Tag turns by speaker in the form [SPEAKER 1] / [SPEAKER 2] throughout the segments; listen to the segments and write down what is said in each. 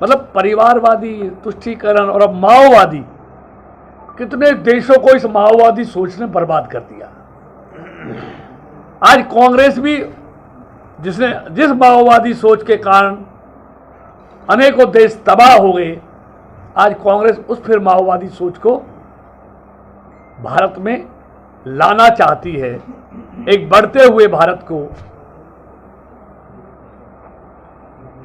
[SPEAKER 1] मतलब परिवारवादी, तुष्टीकरण और अब माओवादी, कितने देशों को इस माओवादी सोच ने बर्बाद कर दिया। आज कांग्रेस भी जिस माओवादी सोच के कारण अनेकों देश तबाह हो गए, आज कांग्रेस उस फिर माओवादी सोच को भारत में लाना चाहती है। एक बढ़ते हुए भारत को,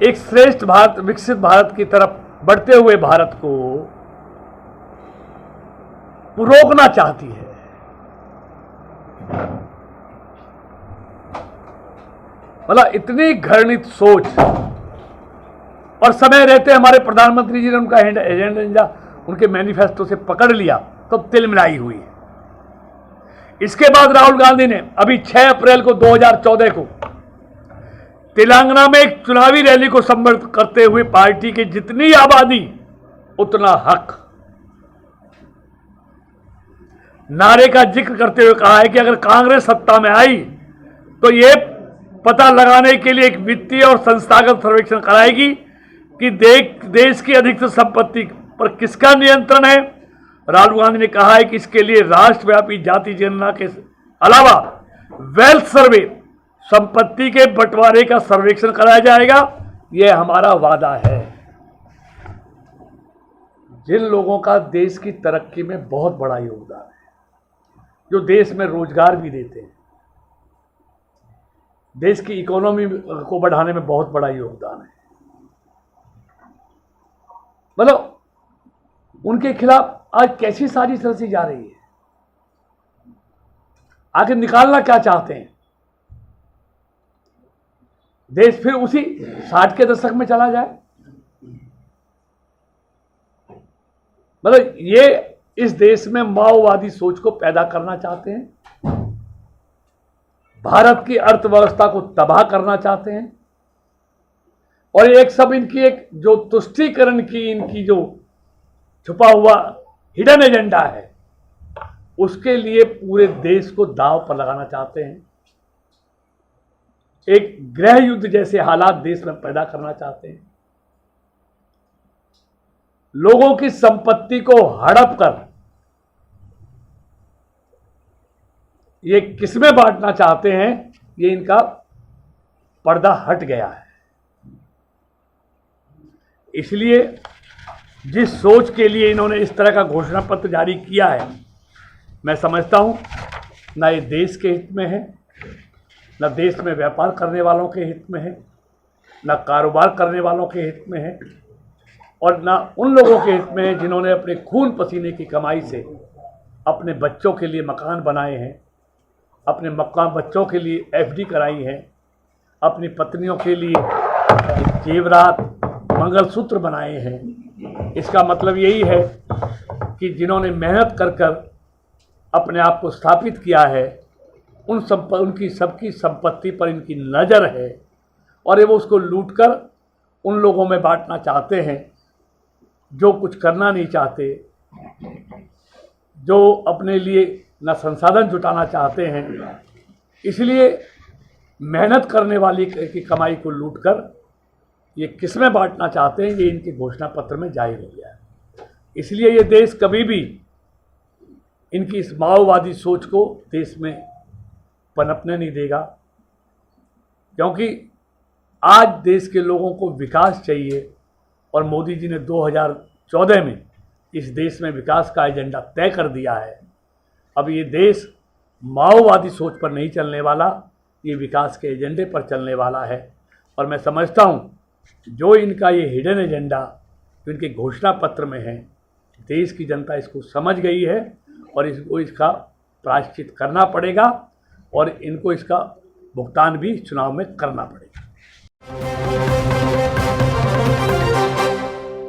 [SPEAKER 1] एक श्रेष्ठ भारत, विकसित भारत की तरफ बढ़ते हुए भारत को रोकना चाहती है। मतलब इतनी घृणित सोच, और समय रहते हमारे प्रधानमंत्री जी ने उनका एजेंडा उनके मैनिफेस्टो से पकड़ लिया तो तिलमिलाई हुई है। इसके बाद राहुल गांधी ने अभी 6 अप्रैल को 2014 को तेलंगाना में एक चुनावी रैली को संबोधित करते हुए पार्टी की जितनी आबादी उतना हक नारे का जिक्र करते हुए कहा है कि अगर कांग्रेस सत्ता में आई तो ये पता लगाने के लिए एक वित्तीय और संस्थागत सर्वेक्षण कराएगी कि देश की अधिकतर संपत्ति पर किसका नियंत्रण है। राहुल गांधी ने कहा है कि इसके लिए राष्ट्रव्यापी जाति जनगणना के अलावा वेल्थ सर्वे, संपत्ति के बंटवारे का सर्वेक्षण कराया जाएगा। यह हमारा वादा है। जिन लोगों का देश की तरक्की में बहुत बड़ा योगदान है, जो देश में रोजगार भी देते हैं, देश की इकोनॉमी को बढ़ाने में बहुत बड़ा योगदान है, मतलब उनके खिलाफ आज कैसी साजिश रची जा रही है। आखिर निकालना क्या चाहते हैं? देश फिर उसी 60 के दशक में चला जाए? मतलब ये इस देश में माओवादी सोच को पैदा करना चाहते हैं, भारत की अर्थव्यवस्था को तबाह करना चाहते हैं, और एक सब इनकी एक जो तुष्टीकरण की इनकी जो छुपा हुआ हिडन एजेंडा है, उसके लिए पूरे देश को दांव पर लगाना चाहते हैं। एक गृह युद्ध जैसे हालात देश में पैदा करना चाहते हैं। लोगों की संपत्ति को हड़प कर ये किसमें बांटना चाहते हैं, ये इनका पर्दा हट गया है। इसलिए जिस सोच के लिए इन्होंने इस तरह का घोषणा पत्र जारी किया है, मैं समझता हूं ना ये देश के हित में है, ना देश में व्यापार करने वालों के हित में है, ना कारोबार करने वालों के हित में है, और ना उन लोगों के हित में है जिन्होंने अपने खून पसीने की कमाई से अपने बच्चों के लिए मकान बनाए हैं, अपने बच्चों के लिए एफडी कराई है, अपनी पत्नियों के लिए जेवरात, मंगलसूत्र बनाए हैं। इसका मतलब यही है कि जिन्होंने मेहनत कर अपने आप को स्थापित किया है, उनकी सबकी संपत्ति पर इनकी नज़र है, और ये वो उसको लूटकर उन लोगों में बांटना चाहते हैं जो कुछ करना नहीं चाहते, जो अपने लिए न संसाधन जुटाना चाहते हैं। इसलिए मेहनत करने वाली की कमाई को लूटकर ये किसमें बांटना चाहते हैं, ये इनके घोषणा पत्र में जाहिर हो गया है। इसलिए ये देश कभी भी इनकी इस माओवादी सोच को देश में पनपने नहीं देगा, क्योंकि आज देश के लोगों को विकास चाहिए, और मोदी जी ने 2014 में इस देश में विकास का एजेंडा तय कर दिया है। अब ये देश माओवादी सोच पर नहीं चलने वाला, ये विकास के एजेंडे पर चलने वाला है। और मैं समझता हूँ जो इनका ये हिडन एजेंडा जो इनके घोषणा पत्र में है, देश की जनता इसको समझ गई है, और इसको इसका प्रायश्चित करना पड़ेगा, और इनको इसका भुगतान भी चुनाव में करना पड़ेगा।